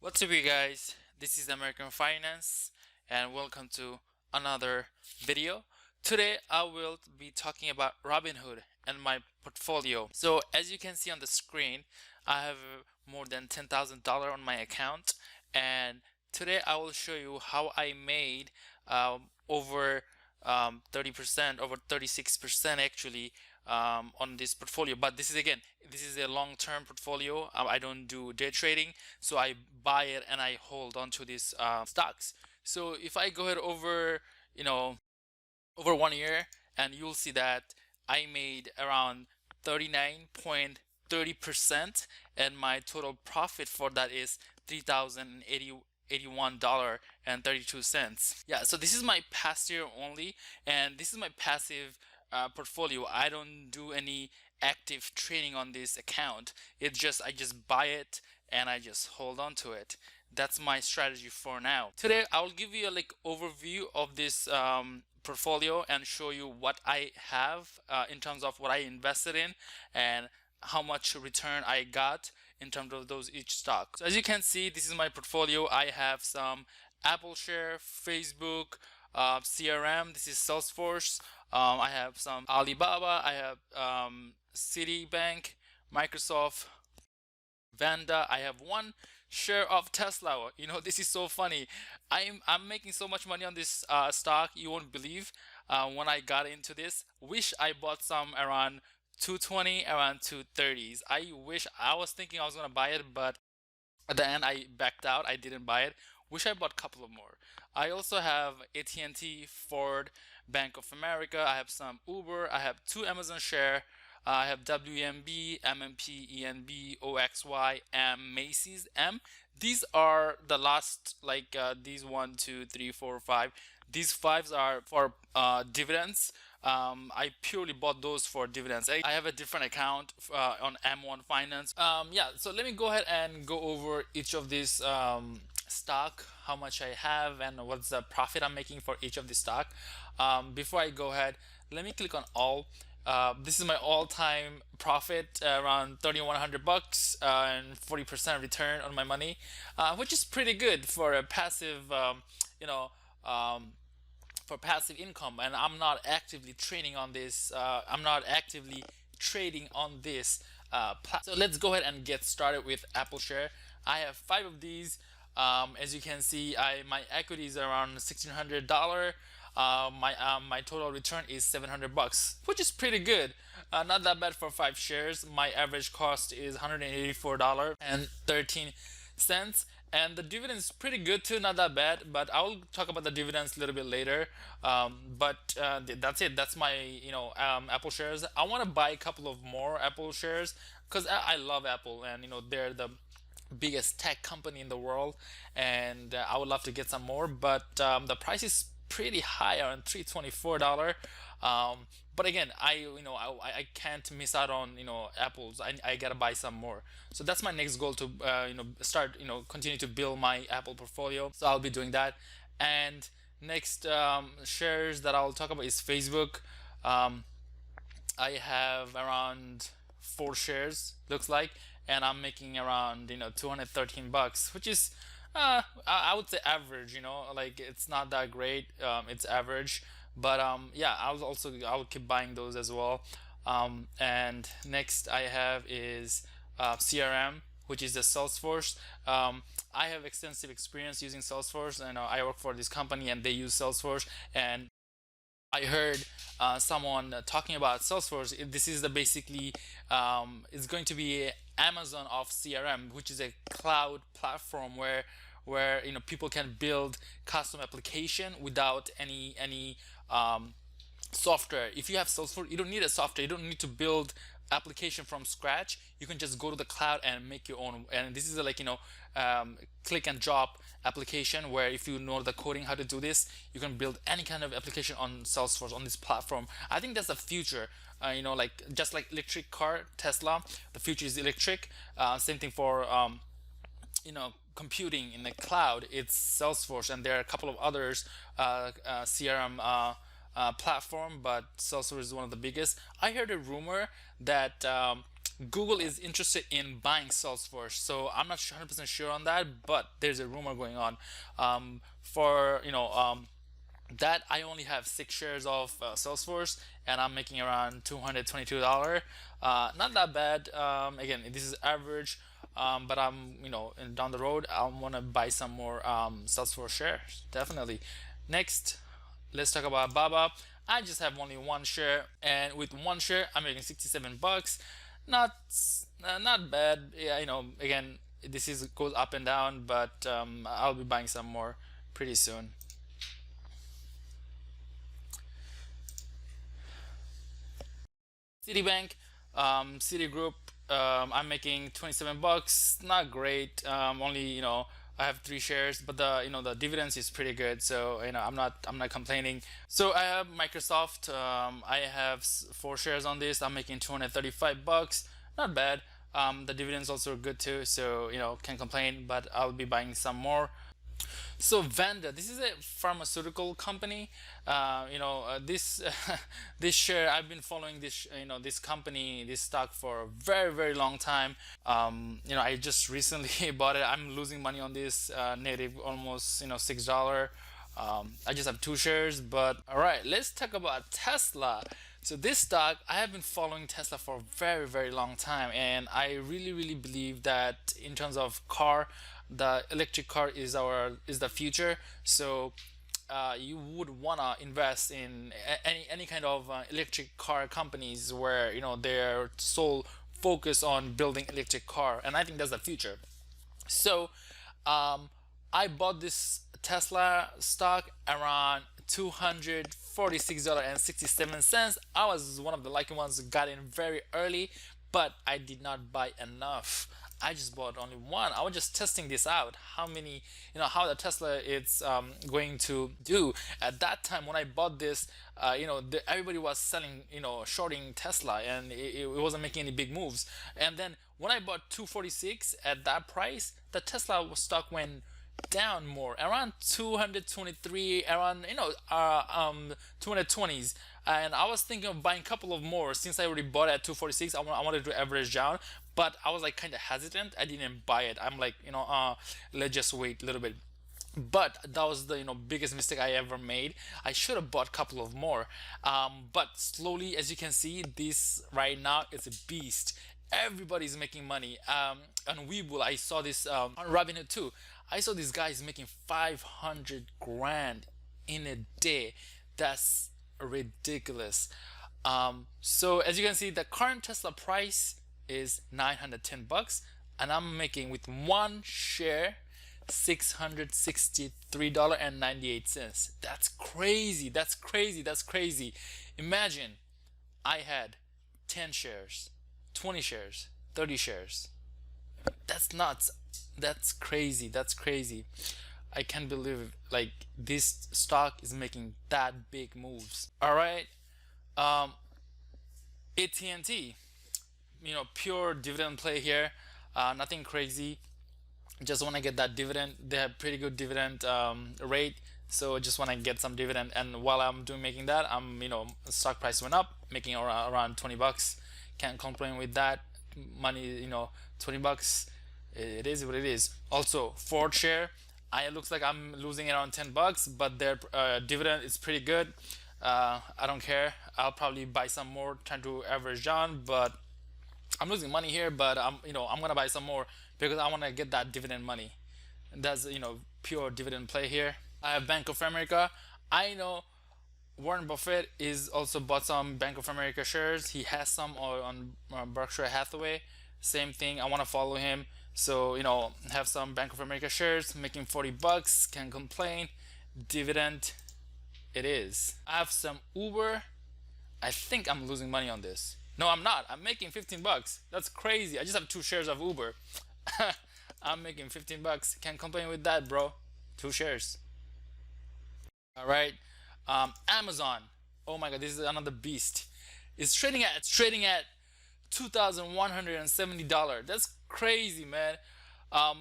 What's up, you guys? This is American Finance, and welcome to another video. Today, I will be talking about Robinhood and my portfolio. So, as you can see on the screen, I have more than $10,000 on my account, and today I will show you how I made over 30%, over 36% actually, on this portfolio. But this is a long-term portfolio. I don't do day trading, so I buy it and I hold on to these stocks. So if I go ahead over 1 year, and you'll see that I made around 39.30%, and my total profit for that is $3,081.32. Yeah, so this is my past year only, and this is my passive portfolio. I don't do any active trading on this account. I just buy it and I just hold on to it. That's my strategy for now. Today I will give you a overview of this portfolio and show you what I have in terms of what I invested in and how much return I got in terms of those each stock. So as you can see, this is my portfolio. I have some Apple share, Facebook, CRM. This is Salesforce. I have some Alibaba. I have Citibank, Microsoft, Vanda. I have one share of Tesla. This is so funny. I'm making so much money on this stock. You won't believe. When I got into this, wish I bought some around 220, around 230s. I wish. I was thinking I was gonna buy it, but at the end I backed out. I didn't buy it. Wish I bought a couple of more. I also have AT&T, Ford, Bank of America. I have some Uber. I have two Amazon share. I have WMB, MMP, ENB, OXY, M, Macy's, M. These are the last, these one, two, three, four, five. These fives are for dividends. I purely bought those for dividends. I have a different account on M1 Finance. Yeah, so let me go ahead and go over each of these stock, how much I have, and what's the profit I'm making for each of the stock. Before I go ahead, let me click on all. This is my all-time profit, around 3,100 bucks, and 40% return on my money, which is pretty good for a passive, you know, um, for passive income. And I'm not actively trading on this. I'm not actively trading on this. So let's go ahead and get started with Apple share. I have five of these. As you can see, my equity is around $1,600. My total return is 700 bucks, which is pretty good. Not that bad for five shares. My average cost is $184.13, and the dividend is pretty good too. Not that bad, but I will talk about the dividends a little bit later. That's it. That's my Apple shares. I want to buy a couple of more Apple shares because I love Apple, and they're the biggest tech company in the world, and I would love to get some more, but the price is pretty high, around $324. But again, I can't miss out on Apples. I gotta buy some more. So that's my next goal, to start continue to build my Apple portfolio. So I'll be doing that. And next shares that I'll talk about is Facebook. I have around four shares, looks like, and I'm making around 213 bucks, which is I would say average. Like, it's not that great. It's average, but yeah, I will keep buying those as well. And next I have is CRM, which is the Salesforce. I have extensive experience using Salesforce, and I work for this company and they use Salesforce. And I heard someone talking about Salesforce. This is the basically it's going to be Amazon of CRM, which is a cloud platform where people can build custom application without any software. If you have Salesforce, you don't need a software. You don't need to build application from scratch. You can just go to the cloud and make your own. And this is click and drop application, where if you know the coding how to do this, you can build any kind of application on Salesforce, on this platform. I think that's the future. Just like electric car, Tesla, the future is electric. Same thing for computing in the cloud. It's Salesforce, and there are a couple of others CRM platform, but Salesforce is one of the biggest. I heard a rumor that Google is interested in buying Salesforce. So I'm not 100% sure on that, but there's a rumor going on. For that I only have 6 shares of Salesforce, and I'm making around $222. Not that bad. Again, this is average, but I'm down the road I want to buy some more Salesforce shares definitely. Next, let's talk about Baba. I just have only 1 share, and with 1 share, I'm making 67 bucks. Not not bad. Yeah, again, this is goes up and down, but I'll be buying some more pretty soon. Citibank, Citigroup. I'm making 27 bucks. Not great. Only I have 3 shares, but the dividends is pretty good. So I'm not complaining. So I have Microsoft. I have 4 shares on this. I'm making 235 bucks. Not bad. The dividends also good too. So can't complain. But I'll be buying some more. So Vanda, this is a pharmaceutical company. This this share, I've been following this this company, this stock for a very very long time. I just recently bought it. I'm losing money on this, native almost $6. I just have 2 shares, but all right, let's talk about Tesla. So this stock, I have been following Tesla for a very, very long time, and I really, really believe that in terms of car, the electric car is the future. So you would wanna invest in any kind of electric car companies where their sole focus on building electric car, and I think that's the future. So I bought this Tesla stock around $246.67. I was one of the lucky ones who got in very early, but I did not buy enough. I just bought only one. I was just testing this out. How many, how the Tesla is going to do. At that time when I bought this, everybody was selling, shorting Tesla, and it wasn't making any big moves. And then when I bought 246 at that price, the Tesla stock went down more, around 223, around 220s. And I was thinking of buying a couple of more since I already bought at 246. I wanted to average down, but I was like kind of hesitant. I didn't buy it. I'm like, let's just wait a little bit. But that was the biggest mistake I ever made. I should have bought a couple of more. But slowly, as you can see, this right now is a beast. Everybody's making money. On WeBull, I saw this, on Robinhood too. I saw these guys making 500 grand in a day. That's ridiculous. So as you can see, the current Tesla price is 910 bucks, and I'm making with 1 share $663.98. That's crazy. That's crazy. That's crazy. Imagine I had 10 shares, 20 shares, 30 shares. That's nuts. That's crazy. That's crazy. I can't believe like this stock is making that big moves. All right. AT&T, pure dividend play here. Nothing crazy. Just want to get that dividend. They have pretty good dividend rate, so just want to get some dividend. And while I'm making that, stock price went up, making around 20 bucks. Can't complain with that money. 20 bucks. It is what it is. Also, Ford share. It looks like I'm losing around 10 bucks, but their dividend is pretty good. I don't care. I'll probably buy some more, trying to average down, but I'm losing money here. But I'm gonna buy some more because I want to get that dividend money. And that's pure dividend play here. I have Bank of America. I know Warren Buffett is also bought some Bank of America shares. He has some on Berkshire Hathaway. Same thing. I want to follow him. So have some Bank of America shares, making 40 bucks. Can't complain. Dividend, it is. I have some Uber. I think I'm losing money on this. No, I'm not. I'm making 15 bucks. That's crazy. I just have 2 shares of Uber. I'm making 15 bucks. Can't complain with that, bro. 2 shares. All right. Amazon. Oh my God, this is another beast. It's trading at $2,170. That's crazy, man.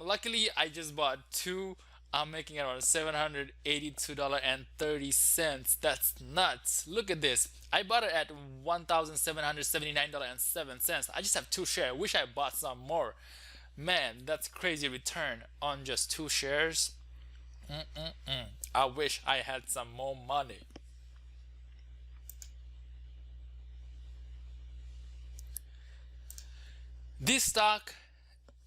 Luckily, I just bought 2 I'm making around $782.30. That's nuts. Look at this. I bought it at $1,779.07. I just have two shares. Wish I bought some more. Man, that's crazy return on just two shares. I wish I had some more money. This stock,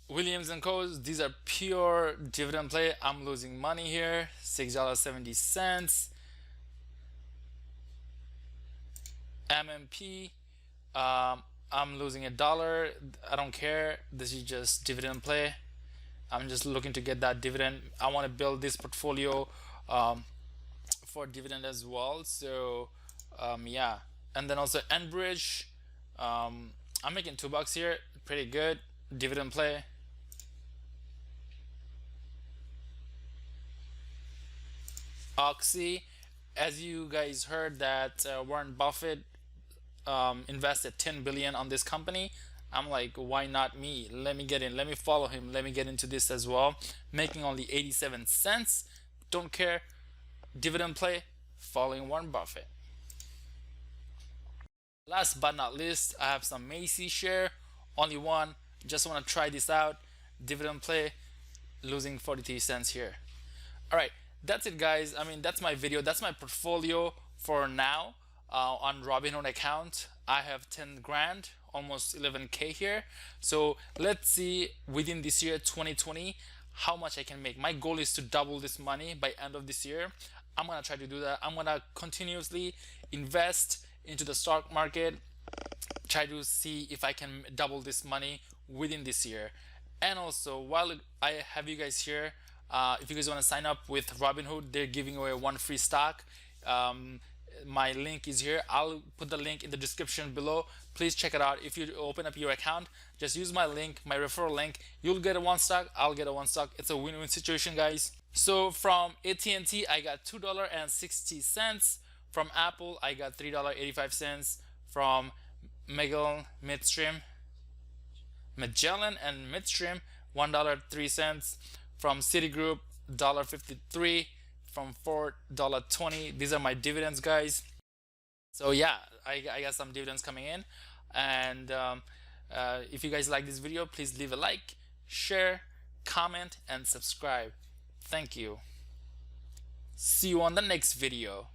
Williams and Co. These are pure dividend play. I'm losing money here. $6.70. MMP. I'm losing $1. I don't care. This is just dividend play. I'm just looking to get that dividend. I want to build this portfolio for dividend as well. So yeah, and then also Enbridge. I'm making $2 here. Pretty good dividend play. Oxy, as you guys heard that Warren Buffett invested 10 billion on this company. I'm like, why not me? Let me get in. Let me follow him. Let me get into this as well. Making only 87 cents. Don't care. Dividend play. Following Warren Buffett. Last but not least, I have some Macy share. Only one. Just want to try this out. Dividend play. Losing 43 cents here. All right, that's it, guys. I mean, that's my video. That's my portfolio for now on Robinhood account. I have 10 grand, almost 11K here. So let's see within this year, 2020, how much I can make. My goal is to double this money by end of this year. I'm gonna try to do that. I'm gonna continuously invest into the stock market, try to see if I can double this money within this year. And also, while I have you guys here, if you guys want to sign up with Robinhood, they're giving away one free stock. My link is here. I'll put the link in the description below. Please check it out. If you open up your account, just use my link, my referral link. You'll get a one stock. I'll get a one stock. It's a win-win situation, guys. So from AT&T, I got $2.60. From Apple, I got $3.85. From Magellan and Midstream, $1.03. From Citigroup, $1.53. From Ford, $1.20. These are my dividends, guys. So yeah, I got some dividends coming in. And if you guys like this video, please leave a like, share, comment, and subscribe. Thank you. See you on the next video.